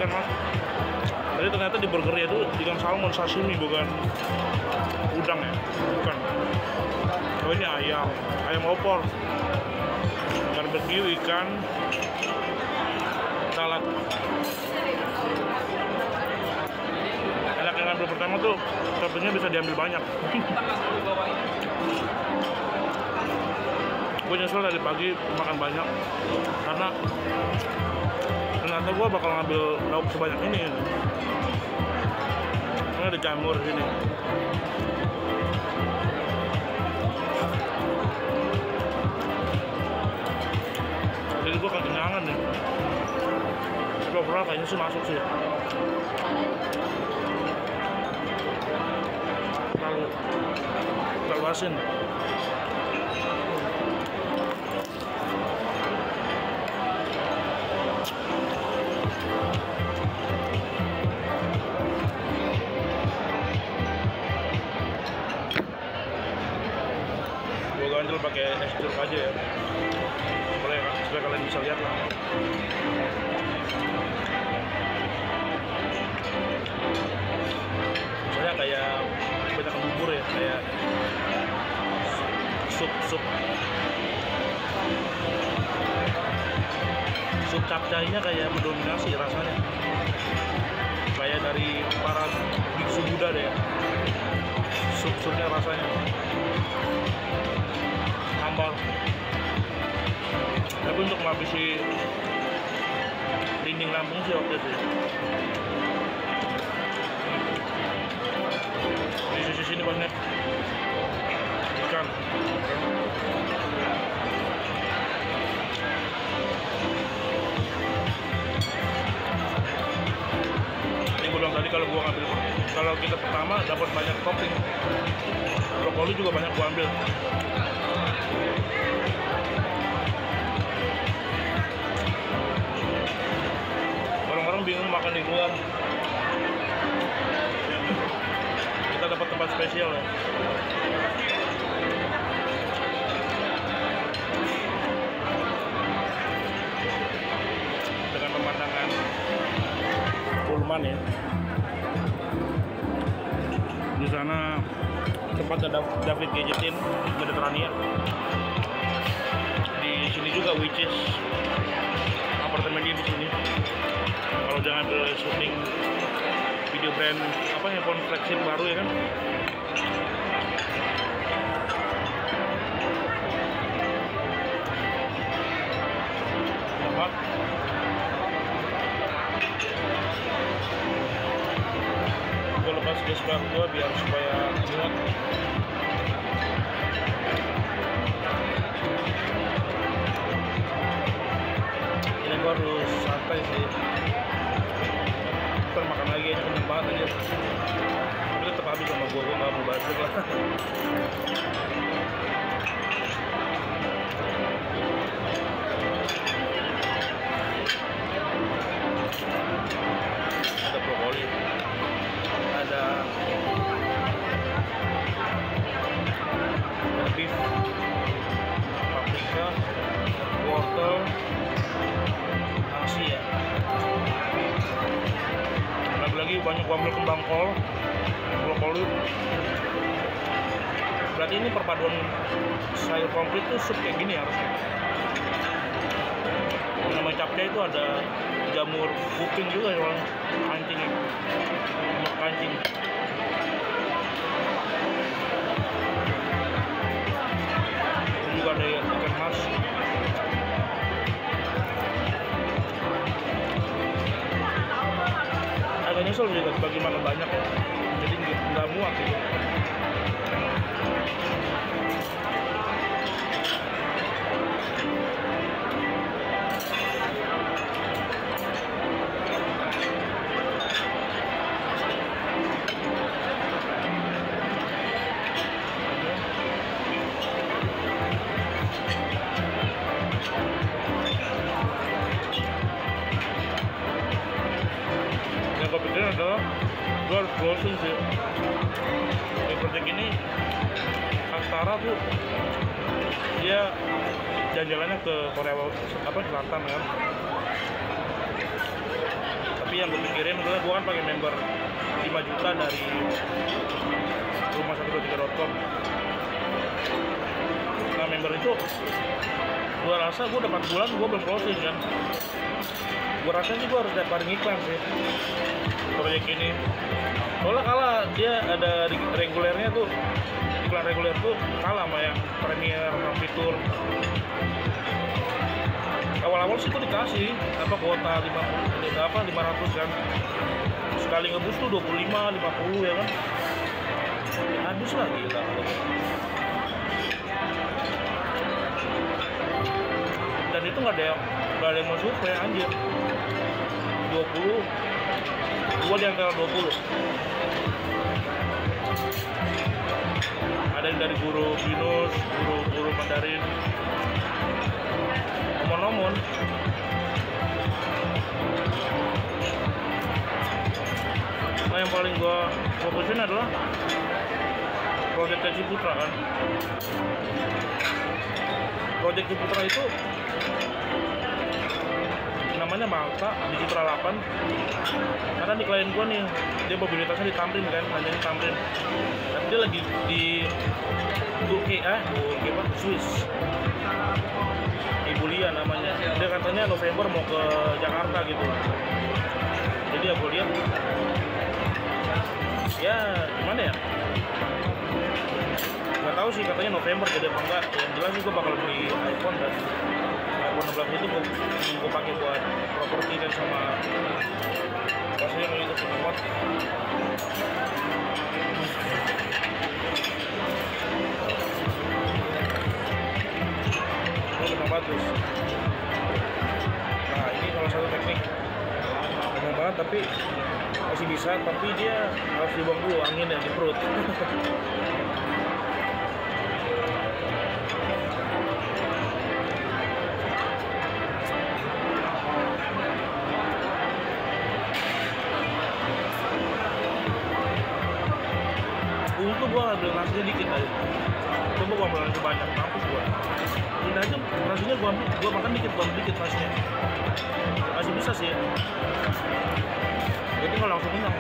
ikan mas. Jadi ternyata di burgernya itu ikan salmon sashimi, bukan udang ya, bukan. Oh ini ayam opor, barbecue ikan salad. Enak yang ngambil pertama tuh toppingnya bisa diambil banyak. Gue nyesel tadi pagi makan banyak karena ternyata gue bakal ngambil lauk sebanyak ini. Ini ada jamur sini. Jadi gue kan kenyangan nih. Tapi overall kayaknya sih masuk sih. Terlalu asin. Gue ganjel pakai es jeruk aja ya. Boleh ya, supaya kalian bisa lihat lah. Soalnya kayak banyak bubur ya, kayak sup capcainya kayak mendominasi rasanya, kayak dari para biksu Buddha deh ya. Supnya rasanya sambal. Tapi untuk melapisi dinding lambung sih oke sih. Di sisi sini banyak ikan. Ini gue bilang tadi kalau kita pertama dapat banyak topping. Brokoli juga banyak gue ambil. Orang-orang bingung makan di luar. Kita dapat tempat spesial ya. Dengan pemandangan Pullman ya. Di sana tempat ada David Gadgetin, Mediterania. Di sini juga which is apartemennya di sini. Kalau jangan ambil syuting video brand apa handphone flagship baru ya kan. Apa? Gue lepas gesper gue biar supaya muat. Ini gue harus santai sih. Ntar makan lagi aja, kenyang banget aja. Tapi tetap habis sama gue gak mau bazir lah. Ada brokoli, ada beef, paprika, wortel, nasi ya. Lagi banyak gua ambil kembang kol, brokoli. Berarti ini perpaduan sayur komplit tuh sup kayak gini harusnya. Namanya capcay itu ada jamur kuping juga ya, kancing ya. Kancing. Ini juga ada ikan mas. Agak nyesel juga bagaimana banyak ya, jadi nggak muat gitu. Yang gue pikirin adalah gue harus browsing sih. Di project ini Astara tuh dia jalan-jalannya ke Korea Selatan kan. Tapi yang gue pikirin adalah gue kan pakai member 5 juta dari rumah123.com. Nah member itu gue rasa gue udah 4 bulan gue belum closing kan. Gue rasa sih gue harus dapat iklan sih proyek ini. Soalnya kalah dia ada regulernya tuh, iklan reguler tuh kalah sama yang premier, sama fitur. Awal-awal sih gue dikasih apa kuota 500 kan. Sekali ngebus tuh 25, 50 ya kan. Habis lah gila. Dan itu nggak ada yang mau survei anjir. 20 gua di antara 20. Ada yang dari guru binus, guru Mandarin, nomor. Nah yang paling gua fokusin adalah Project Ciputra kan. Project Ciputra itu namanya Malta di Citra 8. Karena di klien gua nih, dia mobilitasnya di Tamrin kan, nanyain Tamrin. Tapi dia lagi di Turki apa? Swiss. Ibu Lia namanya. Dia katanya November mau ke Jakarta gitu. Jadi aku lihat ya gimana ya, nggak tahu sih, katanya November jadi apa enggak. Yang jelas sih gue bakal beli iPhone dan iPhone 16 itu gue pakai buat properti dan sama pastinya mau itu semua. Ini memang bagus. Nah ini salah satu teknik memang banget, tapi masih bisa, tapi dia harus dibuang dulu anginnya di perut. Untung gua ngambil nasinya dikit aja. Coba gua ambil nasi banyak, mampus gua. Ini aja nasinya gua makan dikit nasinya. Masih bisa sih. Jadi kalau langsung kenyang.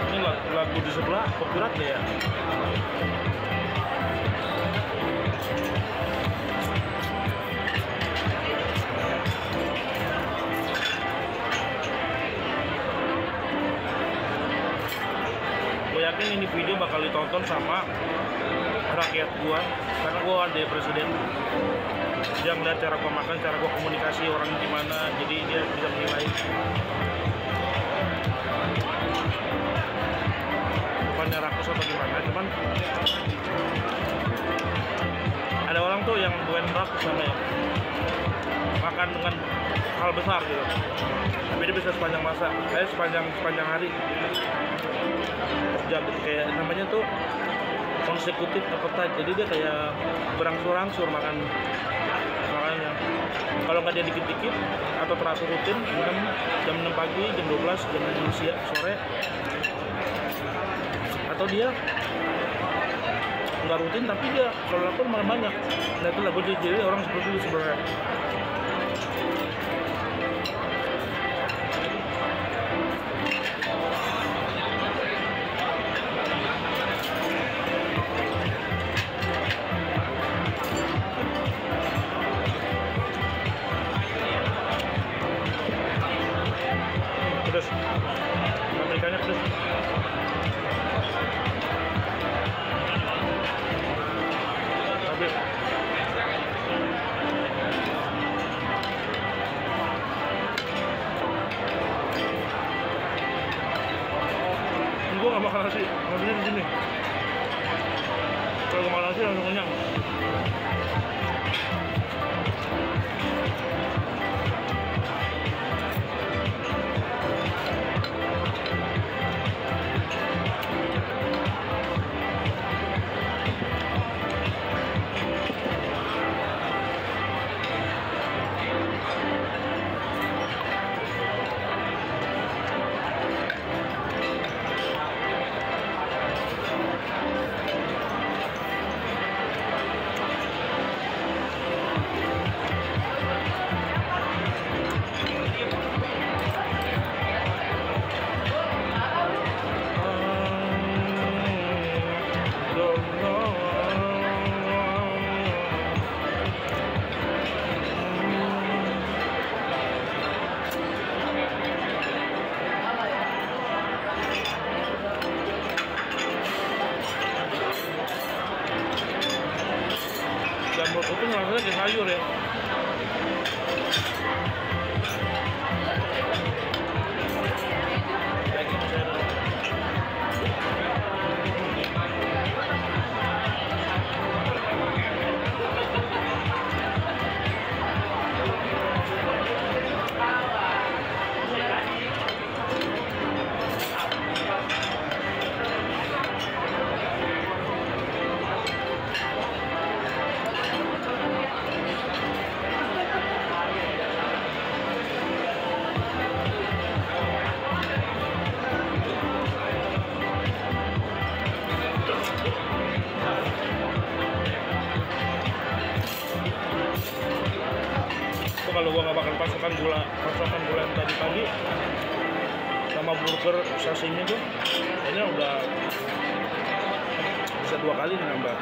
Ini lagu di sebelah copyright deh ya. Ini video bakal ditonton sama rakyat gua karena gua ada presiden. Dia ngeliat cara gua makan, cara gua komunikasi orang gimana, jadi dia bisa menilai. Bukannya rakus atau gimana, cuman ada orang tuh yang bukan rakus sama ya, makan dengan hal besar gitu, tapi dia bisa sepanjang masa, sepanjang hari. Kayak namanya tuh konsekutif appetite, jadi dia kayak berangsur-angsur makannya. Kalau nggak dia dikit-dikit atau teratur rutin, jam 6 pagi, jam 12, jam 6 siang, sore, atau dia nggak rutin tapi dia kalau lapar malah banyak. Nah itu lah, jadi orang seperti itu sebenarnya. Pedas, paprikanya pedas. Tapi gue nggak makan nasi, nasinya di sini. Kalau makan nasi langsung kenyang. rasanya kayak sayur ya. Daging masih ada. Kalau gua nggak makan pasokan gula yang tadi pagi sama burger sashimi tuh, kayaknya udah bisa 2 kali nih nambah.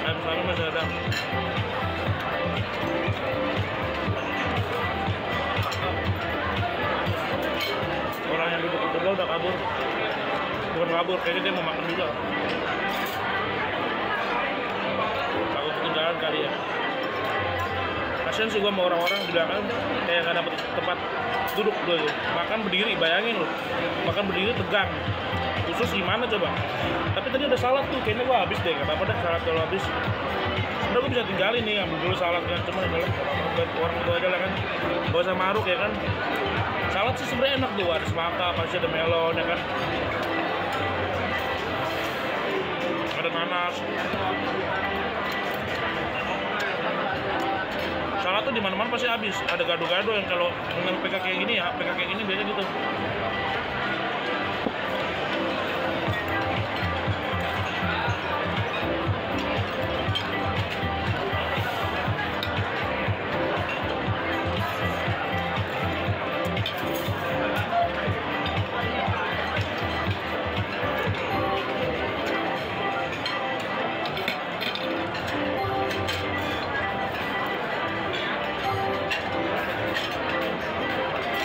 Ayam sama masih ada. Orang yang duduk sebelah udah kabur. Bukan kabur, kayaknya dia mau makan juga. Takut ketinggalan kali ya. Kasian sih gua sama orang-orang di belakang kayak nggak dapet tempat duduk dulu. Makan berdiri, bayangin loh. Makan berdiri tegang. Khusus gimana coba? Tapi tadi ada salad tuh, kayaknya gua habis deh. Gak apa-apa dah salad kalau habis. Udah gue bisa tinggalin nih, ambil dulu salad kan. Cuma adalah buat orang itu aja lah kan. Gak usah maruk ya kan. Salad sih sebenarnya enak tuh, ada semangka, pasti ada melon ya kan. Ada nanas. Salad tuh di mana-mana pasti habis. Ada gado-gado yang kalau dengan PK kayak gini ya, PK kayak gini biasanya gitu.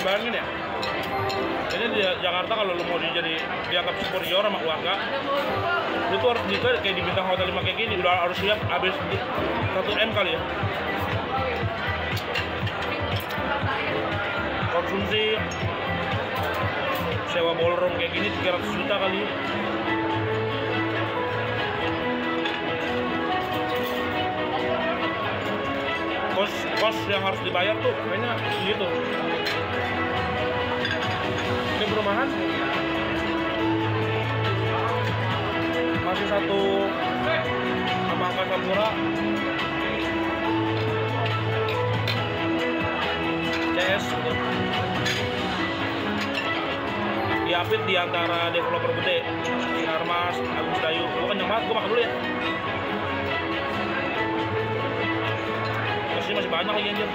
Bayangin ya, jadi di Jakarta kalau lu mau dianggap superior sama keluarga, lu tuh harus juga kayak di bintang hotel 5 kayak gini, udah harus siap habis 1 M kali ya. Konsumsi sewa ballroom kayak gini 300 juta kali. Kos yang harus dibayar tuh kayaknya gitu. Ini perumahan masih satu sama Angkasa Pura CS gitu. Diapit di antara developer gede Sinarmas, Agung Sedayu. Gue kenyang banget, gue makan dulu ya. Terus masih banyak lagi anjir.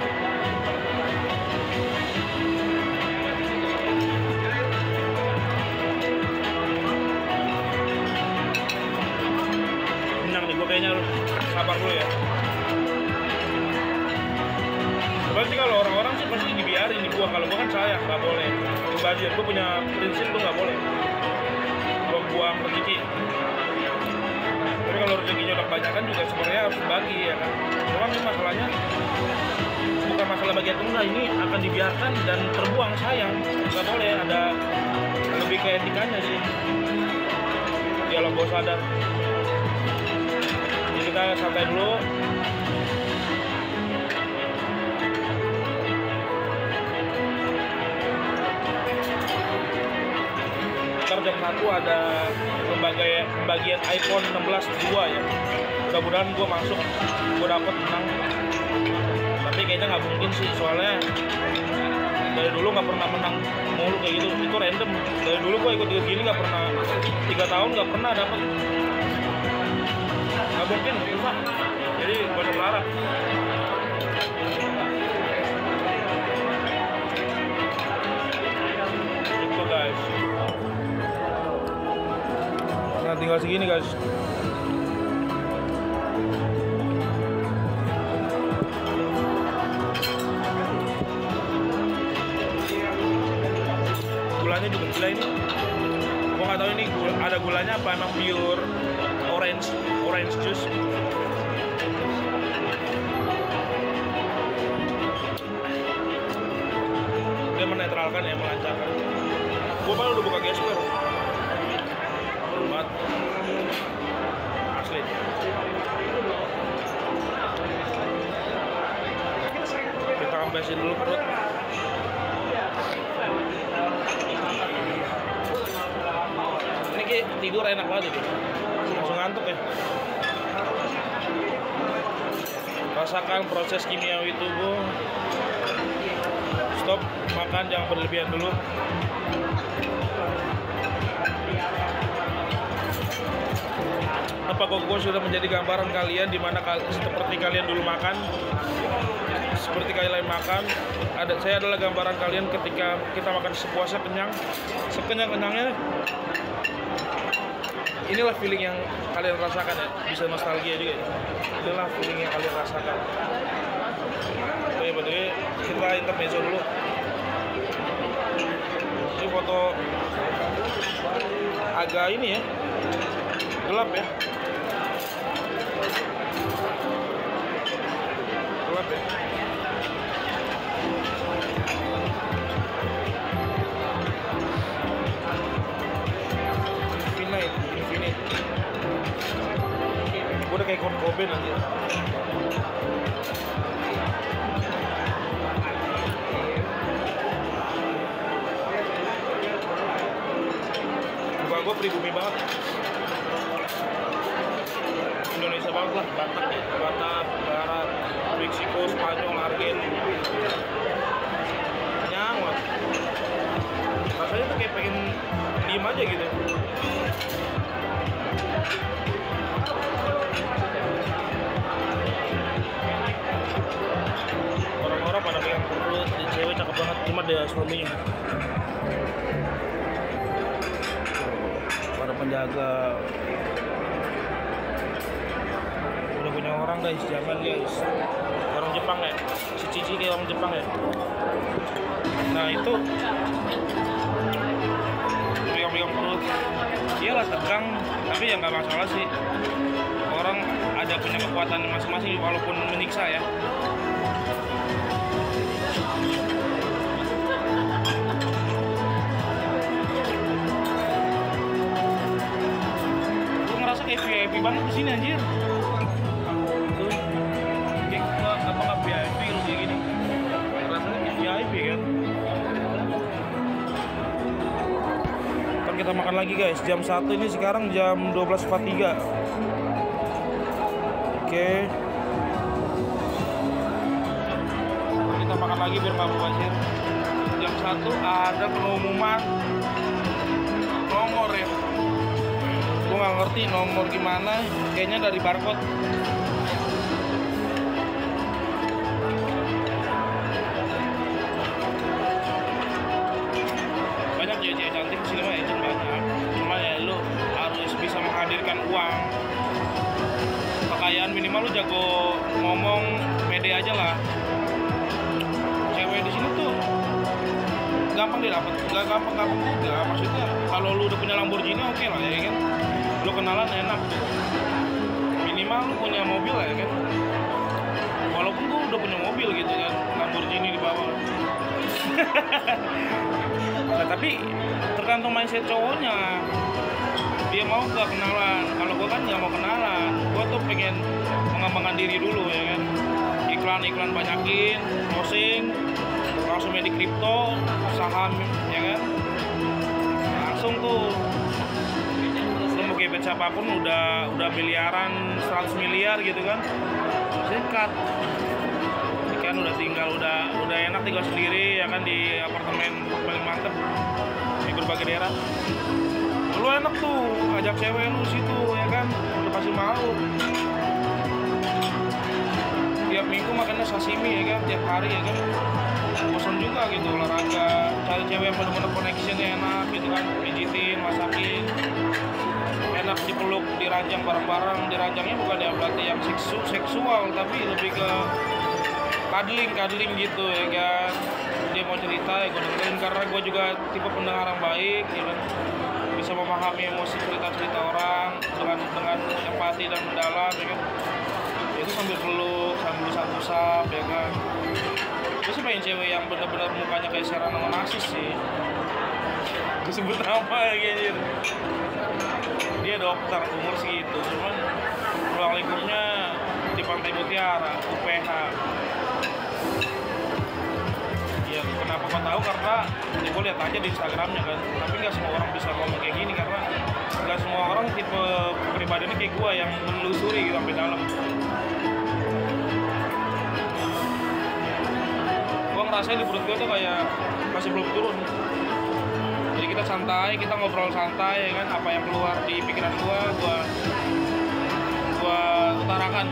Kayaknya harus sabar dulu ya. Berarti kalau orang-orang sih pasti dibiarin dibuang. Kalau gua kan sayang, nggak boleh. Pribadi, gua punya prinsip tuh nggak boleh buang rezeki. Tapi kalau rezekinya udah kebanyakan juga sebenarnya harus dibagi ya kan. Cuma ini masalahnya bukan masalah bagi atau enggak, ini akan dibiarkan dan terbuang, sayang. Nggak boleh, ada lebih ke etikanya sih. Dialog bawah sadar. Kita santai dulu. Ntar jam 1 ada pembagian iPhone 16 2 ya. Mudah-mudahan gue masuk, gue dapet menang. Tapi kayaknya nggak mungkin sih, soalnya dari dulu nggak pernah menang mulu kayak gitu. Itu random. Dari dulu gue ikut gini nggak pernah, 3 tahun nggak pernah dapet. Nggak mungkin, susah. Jadi gak usah berharap. Itu guys. Nah tinggal segini guys. gulanya juga gila ini. Gua nggak tahu ini ada gulanya apa emang pure orange juice. Dia menetralkan ya, melancarkan. Gua malah udah buka gesper banget asli. Kita kampesin dulu perut. Ini kayak tidur enak banget itu, langsung ngantuk ya. Rasakan proses kimiawi tubuh. Stop makan, jangan berlebihan dulu. Apa koko sudah menjadi gambaran kalian di mana seperti kalian dulu makan, seperti kalian makan. Saya adalah gambaran kalian ketika kita makan sepuasnya, sekenyang-kenyangnya. Inilah feeling yang kalian rasakan ya, bisa nostalgia juga ya. Inilah feeling yang kalian rasakan. Oke, btw kita intermezzo dulu. Ini foto agak ini ya, gelap ya. Gelap ya. Infinite. Gue udah kayak Kurt Cobain aja. Muka gue pribumi banget. Indonesia banget lah, Batak, Barat, Meksiko, Spanyol, Argen. Nyawa. Rasanya tuh kayak pengen diem aja gitu. Orang-orang pada pegang perut, cewek cakep banget, cuma dia suaminya. Para penjaga udah punya orang guys, jangan guys. Orang Jepang ya, si Cici kayak orang Jepang ya. Nah itu pegang perut, iyalah tegang, tapi ya nggak masalah sih. Orang ada punya kekuatan masing-masing walaupun menyiksa ya. Gue ngerasa kayak VIP banget di sini anjir. Tuh, kayak apa VIP lu kayak gini? Rasanya kayak VIP kan. Kita makan lagi guys, jam 1 ini sekarang jam 12.43. Oke. Kita makan lagi biar nggak mubazir. Jam 1 ada pengumuman nomor ya. Gue nggak ngerti nomor gimana, kayaknya dari barcode. Banyak cewek-cewek cantik di sini mah, agent banyak. Cuma ya lu harus bisa menghadirkan uang. Kekayaan minimal lu jago ngomong, pede aja lah. Cewek di sini tuh gampang didapat, nggak gampang juga. Maksudnya kalau lu udah punya Lamborghini oke lah ya kan. Lu kenalan enak tuh. Minimal lu punya mobil lah ya kan. Walaupun gua udah punya mobil gitu kan, Lamborghini di bawah. Nah, tapi tergantung mindset cowoknya, dia mau gak kenalan. Kalau gue kan gak mau kenalan, gue tuh pengen mengembangkan diri dulu ya kan. Iklan banyakin, closing, langsung di kripto, saham ya kan. Langsung tuh lu mau gebet siapapun udah miliaran, 100 miliar gitu kan, sikat kan, udah tinggal udah enak tinggal sendiri ya kan, di apartemen paling mantep di berbagai daerah. Lu enak tuh ngajak cewek lu situ ya kan, udah pasti mau. Tiap minggu makannya sashimi ya kan, tiap hari ya kan. Bosan juga gitu olahraga, cari cewek yang bener-bener connectionnya enak gitu kan, pijitin, masakin, enak dipeluk, diranjang bareng-bareng. Diranjangnya bukan ya berarti yang seksual, tapi lebih ke cuddling gitu ya kan. Dia mau cerita ya gue dengerin, karena gue juga tipe pendengar yang baik, ya kan? Bisa memahami emosi cerita-cerita orang dengan empati dan mendalam, ya kan? Itu sambil peluk, sambil usap-usap, ya kan? Gue sih pengen cewek yang benar-benar mukanya kayak Serana Onassis sih. Gue sebut apa ya gitu. Dia dokter, umur segitu, cuman ruang lingkupnya di Pantai Mutiara, UPH. Ya kenapa kau tahu, karena ya gue lihat aja di Instagramnya kan. Tapi nggak semua orang bisa ngomong kayak gini, karena nggak semua orang tipe kepribadiannya kayak gue yang menelusuri gitu sampai dalam. Gue ngerasain di perut gue tuh kayak masih belum turun. Jadi kita santai, kita ngobrol santai, ya kan? Apa yang keluar di pikiran gua utarakan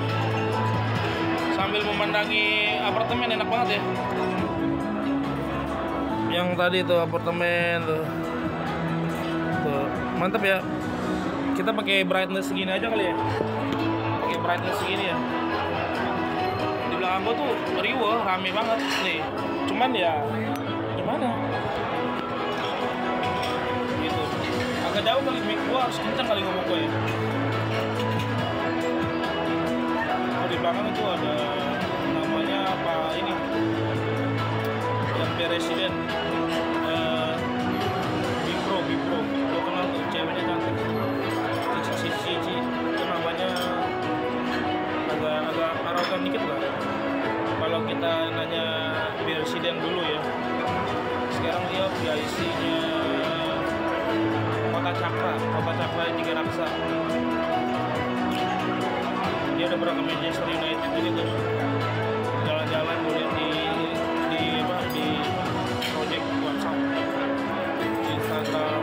sambil memandangi apartemen. Enak banget ya. Yang tadi tuh apartemen tuh mantap ya. Kita pakai brightness segini aja kali ya. Pakai brightness segini ya. Di belakang gua tuh riuh, rame banget nih. Cuman ya gimana? Agak jauh kali, mic gua harus kenceng kali ngomong gua ya. Oh, di belakang itu ada namanya apa ini, yang presiden Bipro. Gua kenal tuh, ceweknya cantik, Cici. Itu namanya agak arogan dikit lah. Kalau kita nanya presiden dulu ya, sekarang dia PIC-nya Kota Cakra Tiga Raksa. Dia ada berapa Manchester United juga tuh. Jalan-jalan gue lihat di project WhatsApp, di Instagram,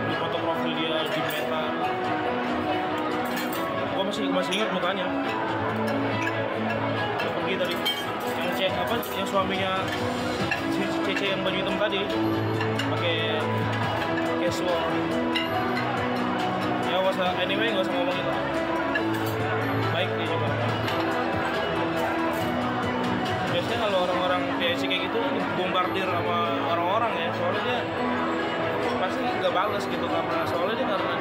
di foto profil dia di Meta. Gue masih ingat mukanya. Dia pergi tadi. Yang suaminya si Cece yang baju hitam tadi pakai casual. Ya nggak usah ngomongin lah. Baik dia juga. Biasanya kalau orang-orang PIC kayak gitu dibombardir sama orang-orang ya, soalnya dia pasti nggak balas gitu, soalnya dia karena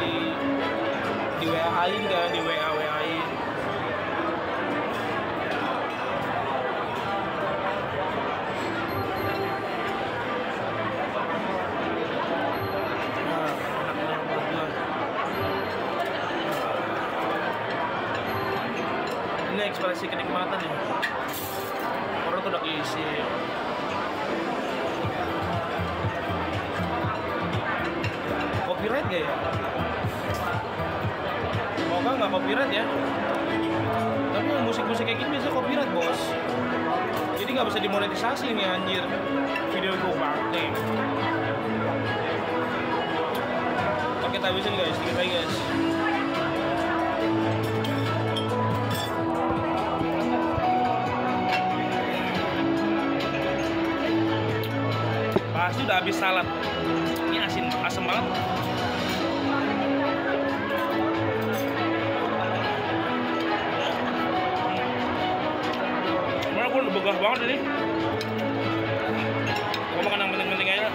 di WA-in kan, di WA-in. Ekspresi kenikmatan ya, orang tuh udah keisi. Copyright gak ya? Semoga nggak copyright ya. Tapi musik-musik kayak gini biasa copyright bos. Jadi nggak bisa dimonetisasi nih anjir. Video gue bangke. Oke, kita habisin guys, sedikit lagi guys. Pasti udah habis salad. Ini asem banget. Mana gue udah begah banget ini. Gue makan yang penting-penting aja.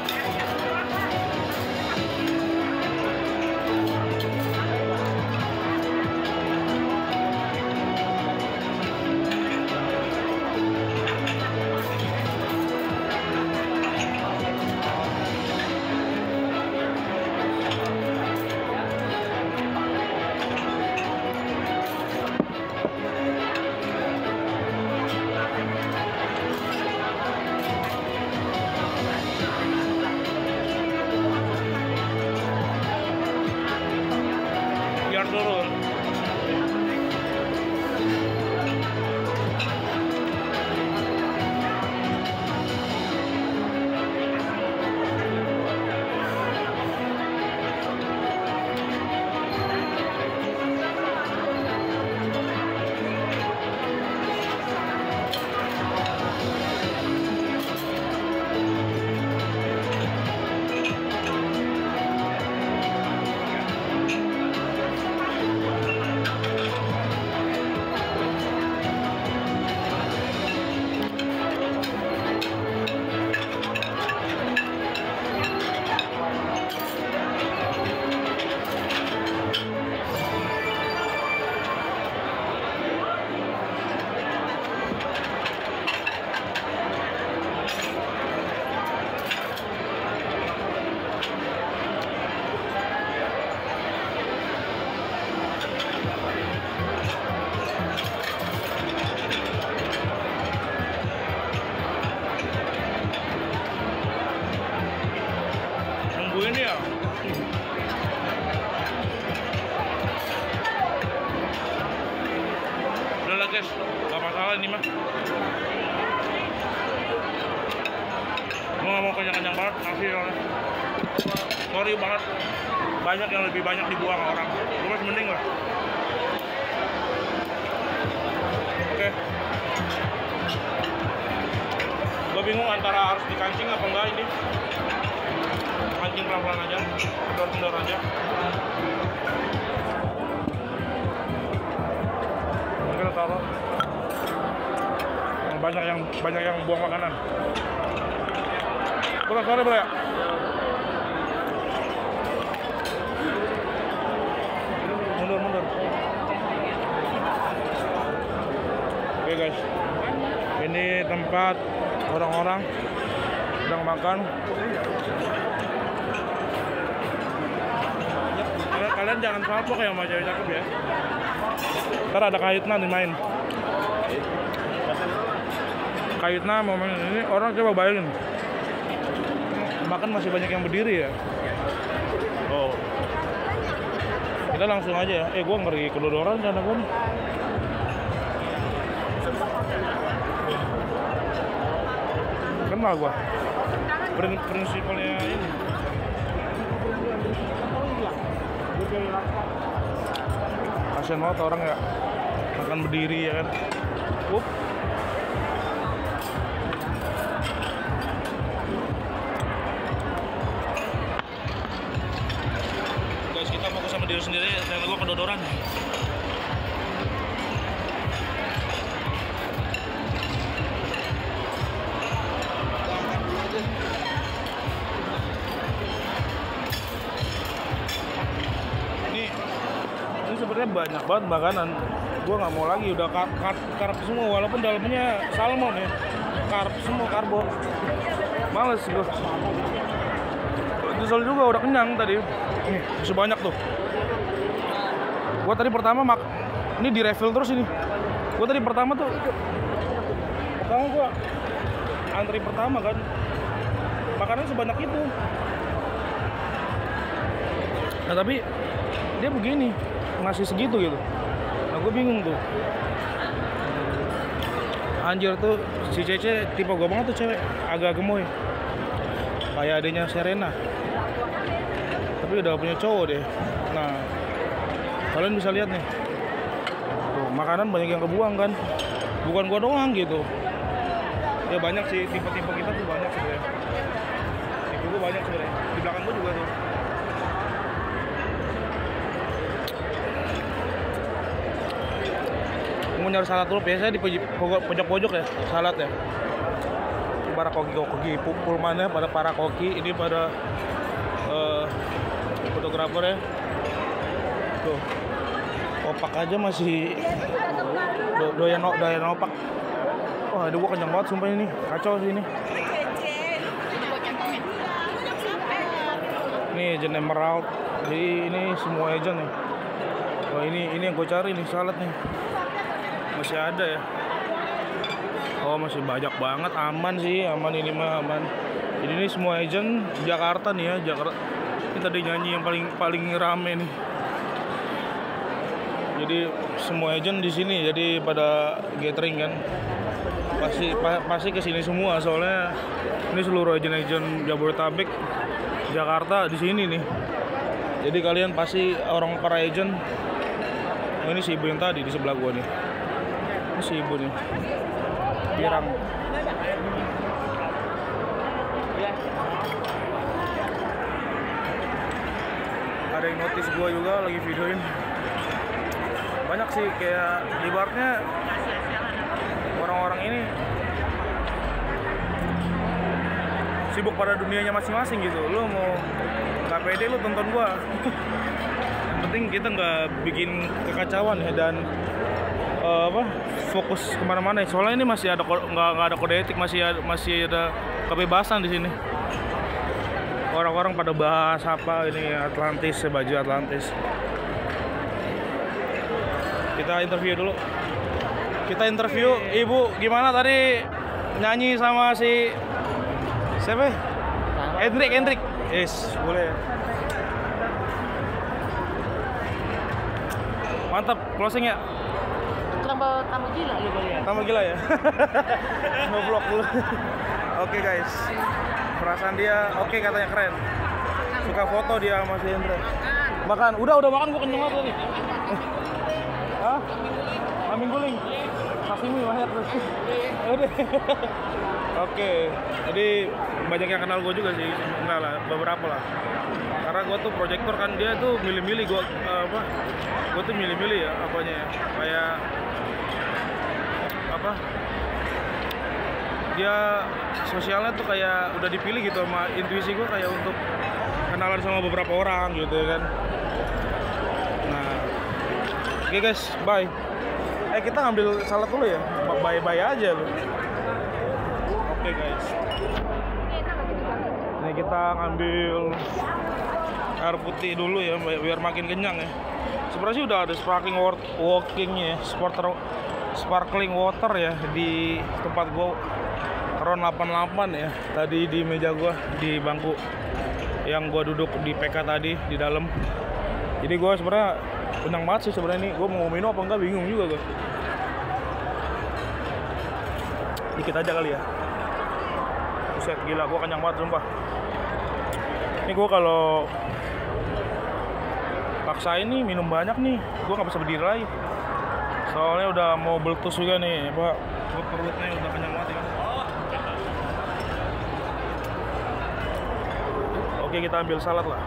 Turun. banyak banget nasi soalnya. Sorry banget, banyak yang lebih banyak dibuang orang. Gue masih mending lah. Oke. Gue bingung antara harus dikancing apa enggak ini. Kancing pelan-pelan aja, kendor-kendor aja. Kita taruh. Banyak yang buang makanan. Sorry bro ya. Mundur. Oke guys, ini tempat orang-orang sedang makan. Kalian jangan salpok ya sama cewek cakep ya. Ntar ada kayutna nih main. Kayutna mau main ini, orang coba bayangin. Makan masih banyak yang berdiri ya. Oh. Kita langsung aja ya. Gue ngeri kedodoran karena gue nih. Kenal gue. Prinsipalnya ini. Kasian banget orang ya. Makan berdiri ya kan. Guys, kita fokus sama diri sendiri, karena gue kedodoran. Ini sebenarnya banyak banget makanan. Gue nggak mau lagi, udah karb semua, walaupun dalamnya salmon ya, karb semua, karbo. Males gue. Nyesel juga, udah kenyang tadi. Nih, masih banyak tuh. Gua tadi pertama ini di refill terus ini. Gua tadi pertama gua antri pertama kan. Makanannya sebanyak itu. Nah, tapi dia begini, ngasih segitu gitu. Nah, gua bingung tuh. Anjir tuh, si Cece tipe gua banget tuh cewek, agak gemoy. Kayak adanya Serena. Tapi udah punya cowok deh. Nah, kalian bisa lihat nih. Tuh, makanan banyak yang kebuang kan. Bukan gua doang gitu. Ya banyak sih, tipe-tipe kita tuh banyak sebenarnya. Tipe gua banyak sebenarnya. Di belakang gua juga tuh. Mau nyari salad dulu, biasanya di pojok-pojok ya, salad ya. Para koki-koki pulmannya, pada para koki, ini pada fotografer ya. Tuh, opak aja masih doyan opak. Wah, aduh, gua kenyang banget sumpah ini, kacau sih ini. Nih agent emerald, jadi ini semua agent nih. Wah, ini yang gue cari nih, salad nih. Masih ada ya. Oh, masih banyak banget, aman sih, aman ini mah aman. Jadi ini semua agent Jakarta nih ya, Jakarta. Ini tadi nyanyi yang paling rame nih. Jadi semua agent di sini, jadi pada gathering kan. Pasti ke sini semua, soalnya ini seluruh agent Jabodetabek, Jakarta di sini nih. Jadi kalian pasti orang para agent. Oh, ini si ibu yang tadi di sebelah gua nih. Ini si ibu nih. Pirang. Ada yang notice gua juga lagi videoin. Banyak sih, kayak ibaratnya orang-orang ini sibuk pada dunianya masing-masing gitu. Lu mau nggak pede, lu tonton gua. Yang penting kita nggak bikin kekacauan ya, dan fokus kemana-mana. Soalnya ini masih ada nggak ada kode etik, masih ada kebebasan di sini. Orang-orang pada bahas apa ini Atlantis, baju Atlantis. Kita interview dulu. Kita interview Ibu, gimana tadi nyanyi sama si siapa? Hendrik. Yes, boleh. Mantap, closing ya. Tambah gila lu kali ya. Tambah gila ya. Nge-vlog dulu. Oke guys. perasaan dia oke, katanya keren. Suka foto dia sama si Hendra. Makan, udah makan, gua kenyang banget tadi. Hah? Kambing guling. Sashimi banyak terus. Udah. Oke, jadi banyak yang kenal gue juga sih, enggak lah, beberapa lah. Karena gue tuh proyektor kan, dia tuh milih-milih gue gue tuh milih-milih ya apanya ya, kayak apa? Dia sosialnya tuh kayak udah dipilih gitu sama intuisi gue, kayak untuk kenalan sama beberapa orang gitu ya kan. Nah, oke guys, bye. Kita ngambil salad dulu ya, bye-bye aja lu. Oke guys, ini kita ngambil air putih dulu ya, biar makin kenyang ya. Sebenarnya sih udah ada sparkling water ya di tempat gua, around 88 ya. Tadi di meja gua, di bangku yang gua duduk di PK tadi di dalam. Jadi gua sebenarnya kenyang banget sih sebenarnya. Nih gua mau minum apa enggak bingung juga gua. Dikit aja kali ya. Buset, gila, gue kenyang banget sumpah. Ini gue kalau paksain nih minum banyak nih, gue nggak bisa berdiri lagi. Soalnya udah mau meletus juga nih, Pak. Perutnya udah kenyang banget ya. Oke, kita ambil salad lah.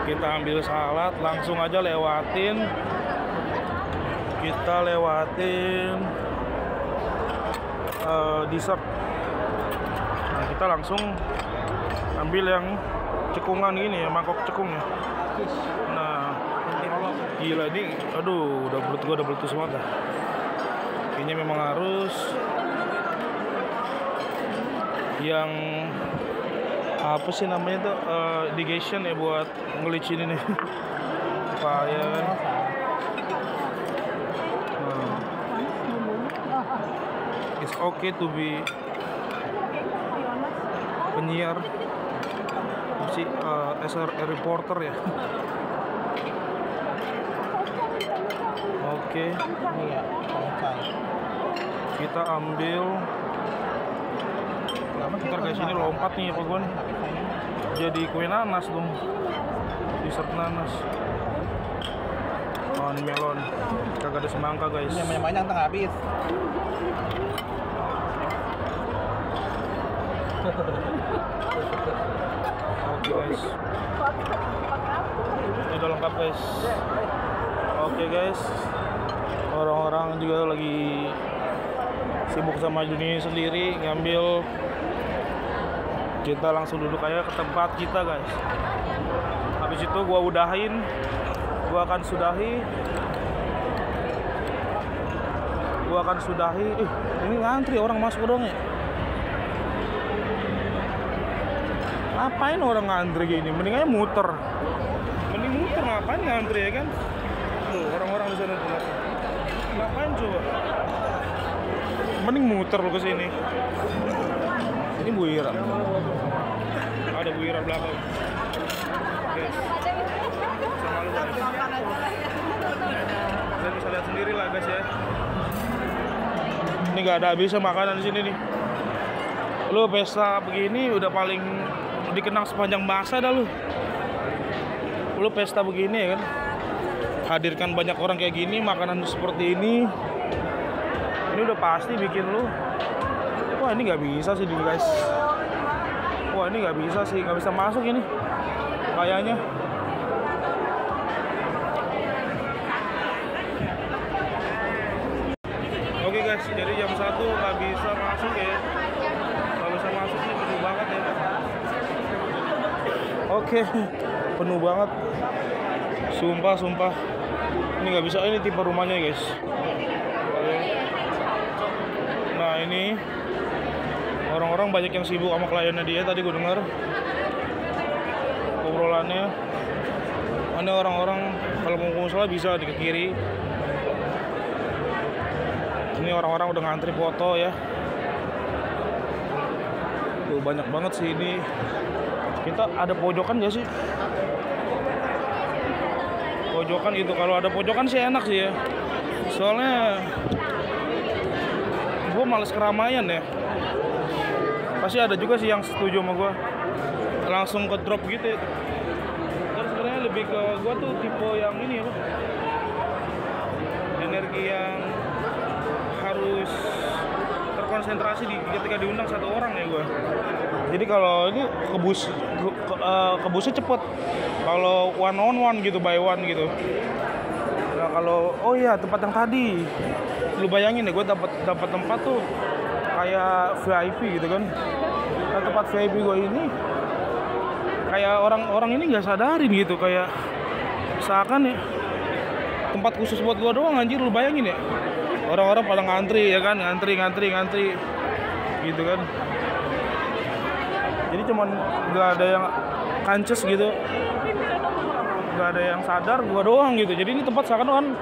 Kita ambil salad, langsung aja lewatin. Kita lewatin dessert. Nah, kita langsung ambil yang cekungan gini ya, mangkok cekung ya. Nah, gila nih, aduh, udah perut gua udah meletus banget dah. Kayaknya memang harus yang apa sih namanya tuh, digestion ya, buat ngelicin ini. Payah kan. It's okay to be penyiar, si as a reporter ya. Oke. Kita ambil. Ntar guys, ini lompat nih apa gue nih. Jadi kue nanas dong. Dessert nanas. Oh, ini melon. Kagak ada semangka guys. Ini banyak ntar habis. Oke guys, ini udah lengkap guys. Oke guys, orang-orang juga lagi sibuk sama dunia sendiri ngambil. Kita langsung duduk aja ke tempat kita guys. Habis itu gua akan sudahi. Ini ngantri orang masuk dong ya. Ngapain orang ngantri gini? Mending aja muter. Ngapain ngantri ya kan? Tuh, orang-orang di sana tuh. Ngapain coba? Mending muter lo ke sini. Ini Bu Ira. Ada Bu Ira belakang. Guys. Sama lu guys. Kalian bisa lihat sendiri lah guys ya. Ini nggak ada habisnya makanan di sini nih. Lu pesta begini udah paling dikenang sepanjang masa dah lu. Lu pesta begini ya kan, hadirkan banyak orang kayak gini, makanan seperti ini udah pasti bikin lu, wah ini nggak bisa sih guys, wah ini nggak bisa masuk ini kayaknya. Oke guys, jadi jam 1 nggak bisa masuk ya. Nih penuh banget ya. Oke, penuh banget. Sumpah. Ini nggak bisa, ini tipe rumahnya guys. Nah ini orang-orang banyak yang sibuk sama kliennya dia. Tadi gue dengar obrolannya. Ada orang-orang kalau mau ke musola bisa di kiri. Ini orang-orang udah ngantri foto ya. Tuh banyak banget sih ini. Kita ada pojokan gak sih? Pojokan itu, kalau ada pojokan sih enak sih ya. Soalnya gue males keramaian ya. pasti ada juga sih yang setuju sama gue, langsung ke drop gitu ya. Terus sebenarnya lebih ke gue tuh tipe yang ini apa, energi yang harus terkonsentrasi ketika diundang satu orang ya gue. Jadi kalau ini kebusnya cepet, kalau one on one gitu, by one gitu. Nah kalau tempat yang tadi, lu bayangin ya, gue dapat tempat tuh kayak VIP gitu kan. Nah, tempat VIP gue ini kayak orang ini nggak sadarin gitu, kayak seakan ya tempat khusus buat gue doang, anjir. Lu bayangin ya, orang-orang pada ngantri ya kan, ngantri gitu kan. Jadi cuman nggak ada yang kances gitu, nggak ada yang sadar, gua doang gitu. Jadi ini tempat seakan-akan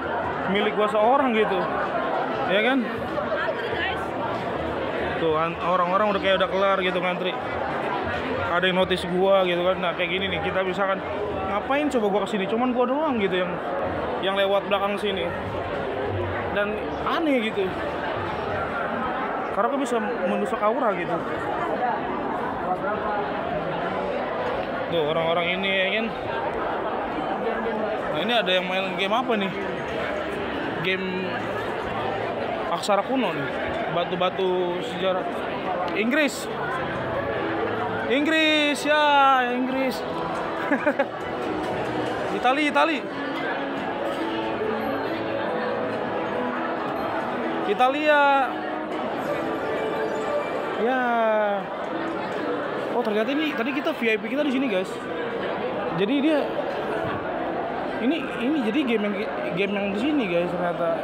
milik gua seorang gitu, ya kan? Tuh orang-orang udah kayak udah kelar gitu ngantri. Ada yang notice gua gitu kan. Nah kayak gini nih, kita misalkan ngapain coba gua kesini, cuman gua doang gitu yang lewat belakang sini. Dan aneh gitu, karena gua bisa menusuk aura gitu. Tuh orang-orang ini ya kan. Nah ini ada yang main game apa nih? Game aksara kuno nih, batu-batu sejarah Inggris ya, Inggris. Italia ya. Oh ternyata ini tadi kita VIP kita di sini guys. Jadi dia ini jadi game yang di sini guys ternyata.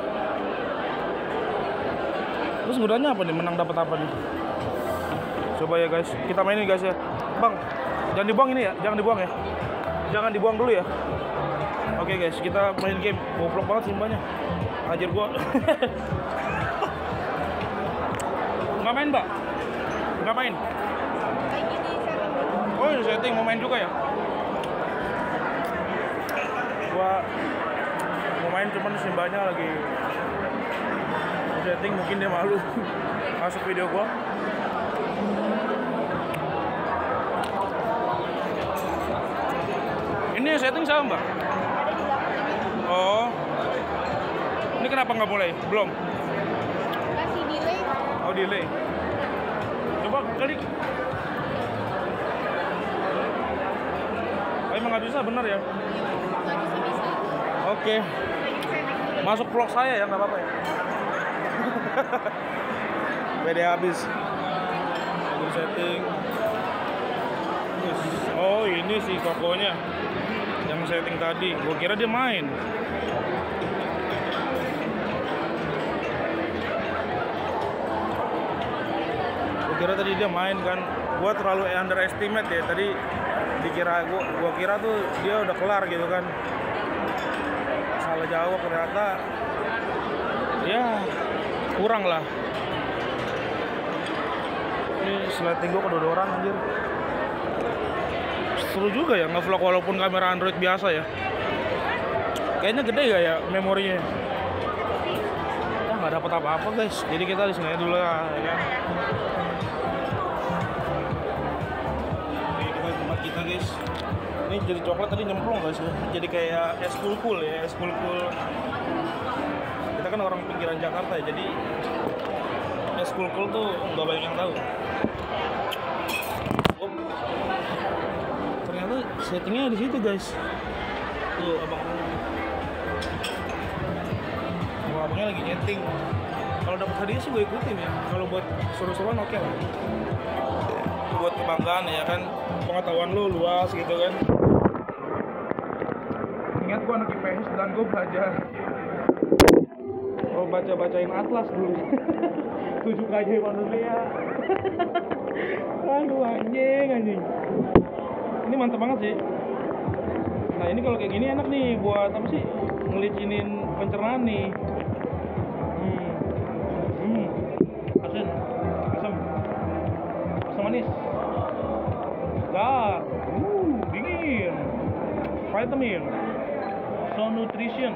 Terus sebenarnya apa nih, menang dapat apa nih? Coba ya guys, kita mainin guys ya. Bang, jangan dibuang ini ya, jangan dibuang ya. Jangan dibuang dulu ya. Oke guys, kita main game. Goblok banget simbanya. Anjir gua. Nggak main, Mbak? Nggak main? Oh, ini setting mau main juga ya? Gua mau main cuman simbanya lagi setting, mungkin dia malu masuk video gua. Ini setting sama Mbak? Oh, ini kenapa nggak boleh? Belum? Kasih delay. Oh delay. Coba klik. Oh, emang nggak bisa, bener ya? Nggak bisa. Oke. Masuk vlog saya ya, nggak apa-apa ya? Pede habis. Lagi setting. Oh ini sih kokonya yang setting tadi. Gua kira dia main. Gua kira tadi dia main kan. Gua terlalu underestimate ya tadi. Gua kira tuh dia udah kelar gitu kan. Salah jawab ternyata. Ya kurang lah. Ini sliding gua kedodoran anjir. Seru juga ya nge-vlog walaupun kamera Android biasa ya. Kayaknya gede gak ya memorinya? Nggak dapat apa-apa guys. Jadi kita di sini dulu lah, ya kan. Oke, kita di tempat kita guys. Ini jadi coklat tadi nyemplung guys ya. Jadi kayak es kulkul ya, es kulkul. Kita kan orang pinggiran Jakarta ya, jadi es kulkul tuh nggak banyak yang tahu. Ternyata settingnya di situ guys. Tuh abangnya lagi nyeting. Kalau dapat hadiah sih gue ikutin ya. Kalau buat seru-seruan oke lah. Buat kebanggaan ya kan, pengetahuan lu luas gitu kan. Ingat gue anak IPS dan gue belajar. Oh bacain atlas dulu. 7 keajaiban dunia. Aduh anjing. Ini mantap banget sih. Nah ini kalau kayak gini enak nih buat apa sih? Ngelicinin pencernaan nih. Asin, asam manis, segar, dingin, vitamin, so nutrition.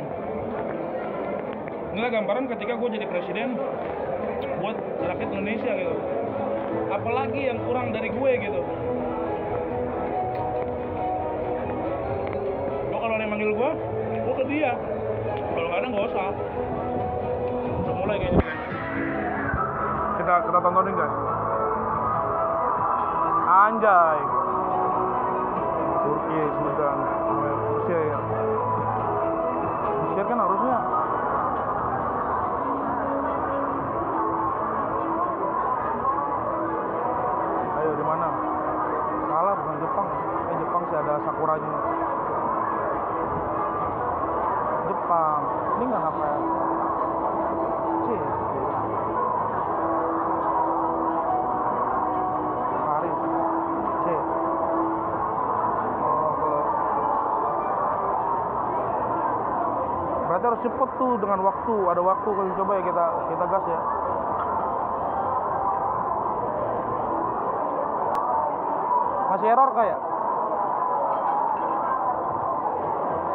Inilah gambaran ketika gue jadi presiden buat rakyat Indonesia gitu. apalagi yang kurang dari gue gitu. Lo kalau yang manggil gue ke dia. Kalau nggak ada nggak usah. Udah mulai kayaknya guys. Kita tontonin guys. Anjay. Turki, Sudan, Mesir. Mesir kan harusnya. Ayo di mana? Salah, bukan Jepang. Jepang sih ada sakuranya. Jepang. Ini nggak apa ya? Paris. C. Berarti harus cepet tuh dengan waktu. Ada waktu kalau coba ya kita gas ya. Masih error kayak?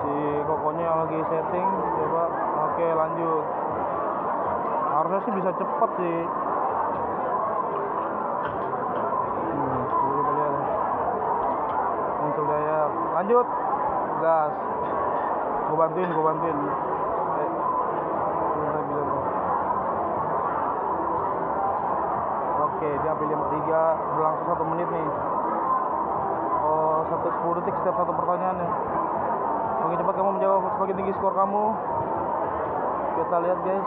Si kokonya yang lagi setting. Coba. Oke, lanjut. Harusnya sih bisa cepet sih. Kita lihat. Muncul daya. Lanjut. Gas. Gue bantuin. Oke, dia pilih 3, berlangsung 1 menit nih. 10 detik setiap satu pertanyaannya. Semakin cepat kamu menjawab, semakin tinggi skor kamu. Kita lihat guys,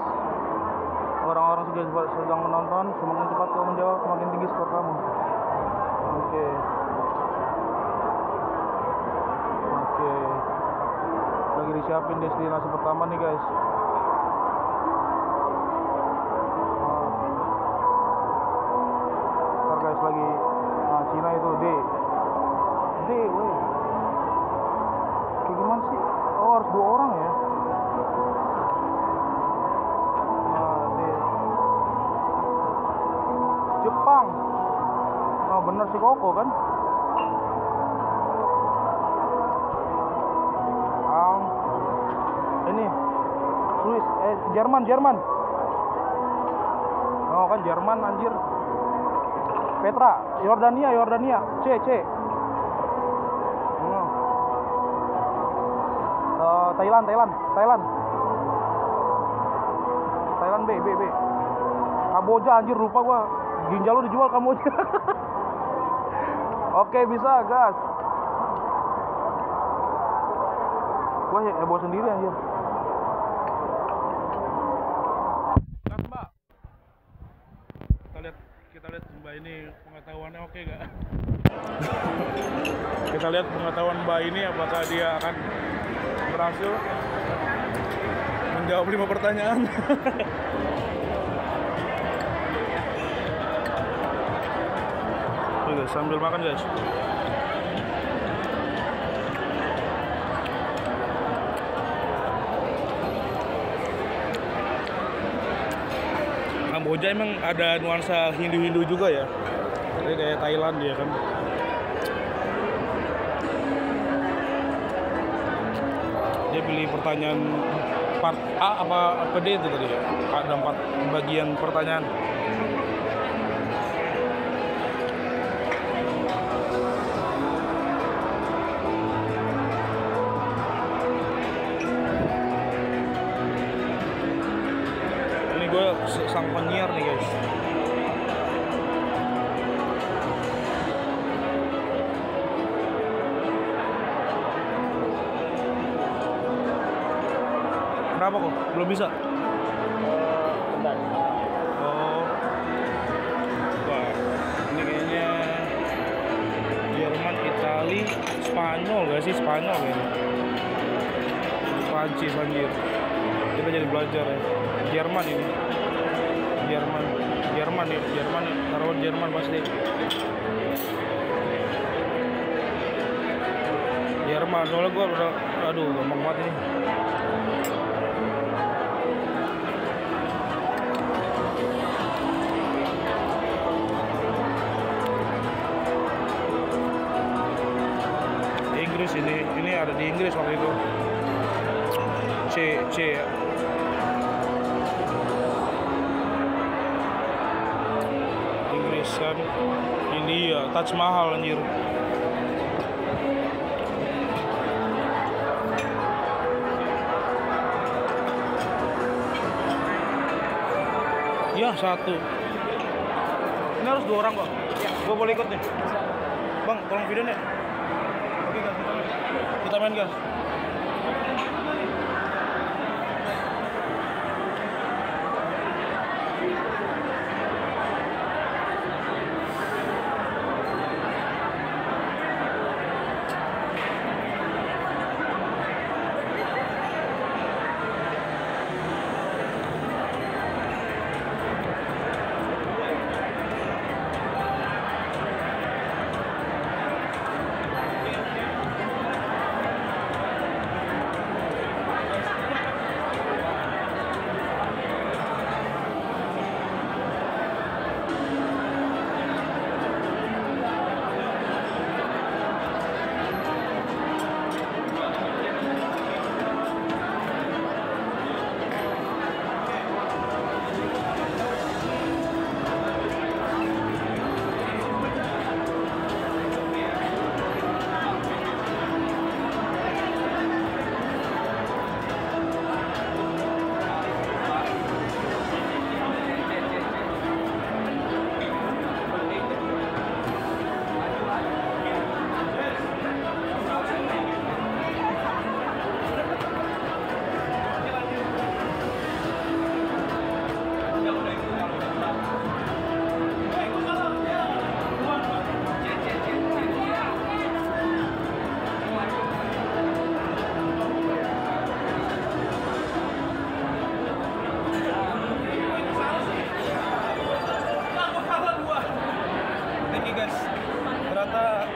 orang-orang juga sedang menonton. Semakin cepat kamu menjawab, semakin tinggi skor kamu. Oke. Lagi disiapin destinasi pertama nih guys. Ntar guys lagi. Nah, Cina itu D, weh. Kayak gimana sih? Oh, harus 2 orang ya. Nah, D. Jepang. Oh, bener sih Koko kan? Ini Swiss, Jerman. Oh kan Jerman anjir. Petra, Yordania. C. Thailand B. Kamboja anjir, lupa gua. Ginjal lu dijual Kamboja. Oke, bisa gas. Gua heboh sendiri anjir. Gas, Mbak. Kita lihat Mbak ini pengetahuannya oke gak? Kita lihat pengetahuan Mbak ini apakah dia akan berhasil menjawab 5 pertanyaan. Oke, sambil makan guys. Kamboja emang ada nuansa Hindu-Hindu juga ya. Jadi kayak Thailand dia kan. Dia pilih pertanyaan part A apa D itu tadi ya. Ada 4 bagian pertanyaan. Ini gue sang penyiar nih guys. Kenapa kok? Belum bisa? Bentar. Oh. Wah, ini kayaknya Jerman, Itali, Spanyol gak sih? Spanyol kayaknya. Prancis anjir. Kita jadi belajar ya. Jerman ini. Jerman. Taruh Jerman pasti. Jerman, soalnya gue udah, aduh gampang banget ini. Inggris ini ada di Inggris waktu itu. C ya. Inggris kan. India, Taj Mahal anjir. Ya, satu. Ini harus 2 orang kok. Ya, gue boleh ikut nih. Bang, tolong video nih. Oke, gas, kita main gas.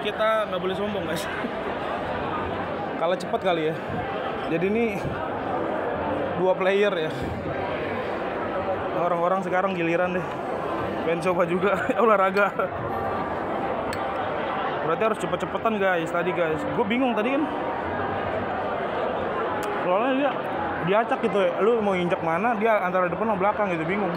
Kita nggak boleh sombong guys. Kalah cepat kali ya. Jadi ini 2 player ya. Orang-orang sekarang giliran deh. Pengen coba juga olahraga. Berarti harus cepet-cepetan guys tadi guys. Gue bingung tadi kan. Soalnya dia diacak gitu ya. Lu mau injak mana? Dia antara depan sama belakang gitu, bingung.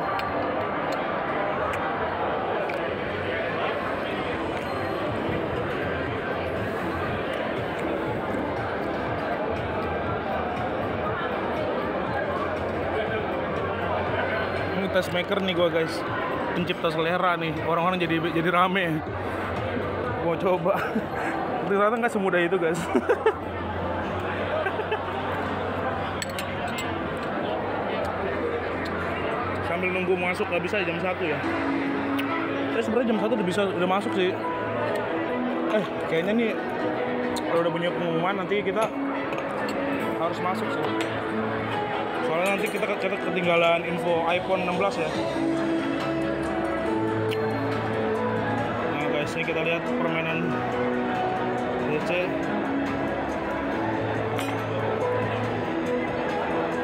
Tastemaker nih gue guys, pencipta selera nih, orang-orang jadi rame. Mau coba, ternyata nggak semudah itu guys. Sambil nunggu masuk nggak bisa jam 1 ya. Sebenarnya jam 1 udah masuk sih. Kayaknya nih kalau udah punya pengumuman nanti kita harus masuk sih. Soalnya nanti kita ketinggalan info iPhone 16 ya. Nah guys, ini kita lihat permainan DC.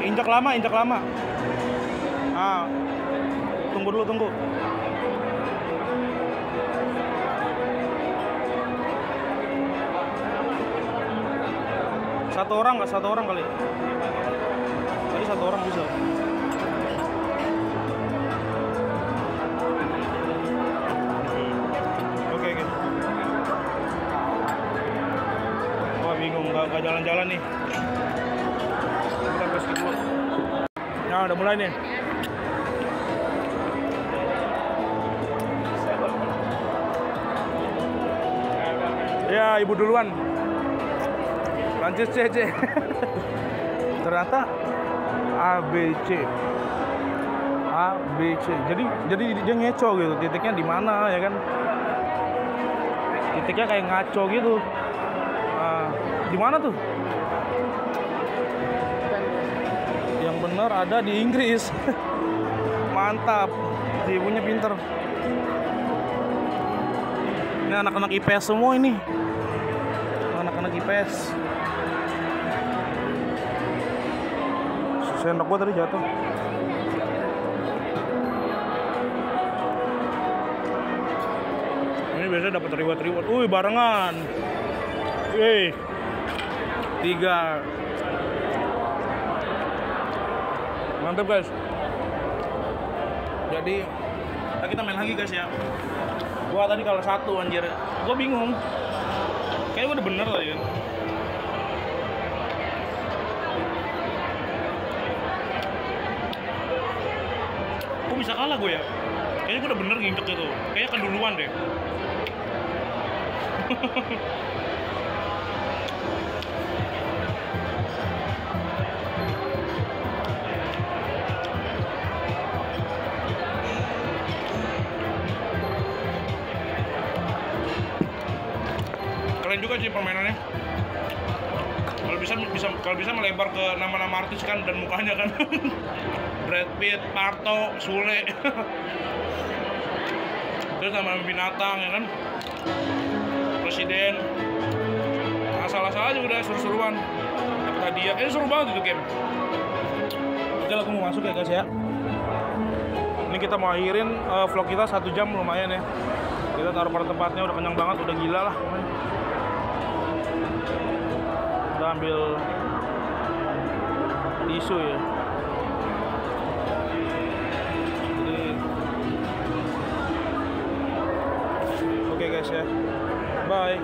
Injak lama. Ah, tunggu dulu. Satu orang kali. Tadi 1 orang bisa. Oke. Wah bingung, nggak jalan-jalan nih. Kita gas dulu. Nah udah mulai nih. Ya ibu duluan. Lanjut CC. Ternyata ABC. Jadi dia ngeco gitu. Titiknya di mana ya kan? Titiknya kayak ngaco gitu. Di mana tuh? Yang benar ada di Inggris. Mantap. Si ibunya pinter. Ini anak-anak IPS semua ini. Anak-anak IPS. Sendok gua tadi jatuh. Ini biasanya dapat reward. Barengan. 3. Mantap guys. Jadi kita main lagi guys ya. Gua tadi kalah 1 anjir. Gua bingung. Kayaknya gua udah bener tadi kan. Kok bisa kalah gue ya? Kayaknya gue udah bener nginjek itu. Kayaknya keduluan deh. Keren juga sih permainannya. Kalau bisa melebar ke nama-nama artis kan dan mukanya kan. Brad Pitt, Parto, Sule. Terus nama binatang ya kan. Presiden. Salah-salah juga udah seru-seruan. Dapat hadiah. Seru banget itu game. Oke, aku mau masuk ya guys ya. Ini kita mau akhirin vlog kita 1 jam lumayan ya. Kita taruh pada tempatnya udah kenyang banget, udah gila lah. Udah ambil tisu ya. Jadi oke guys ya. Bye.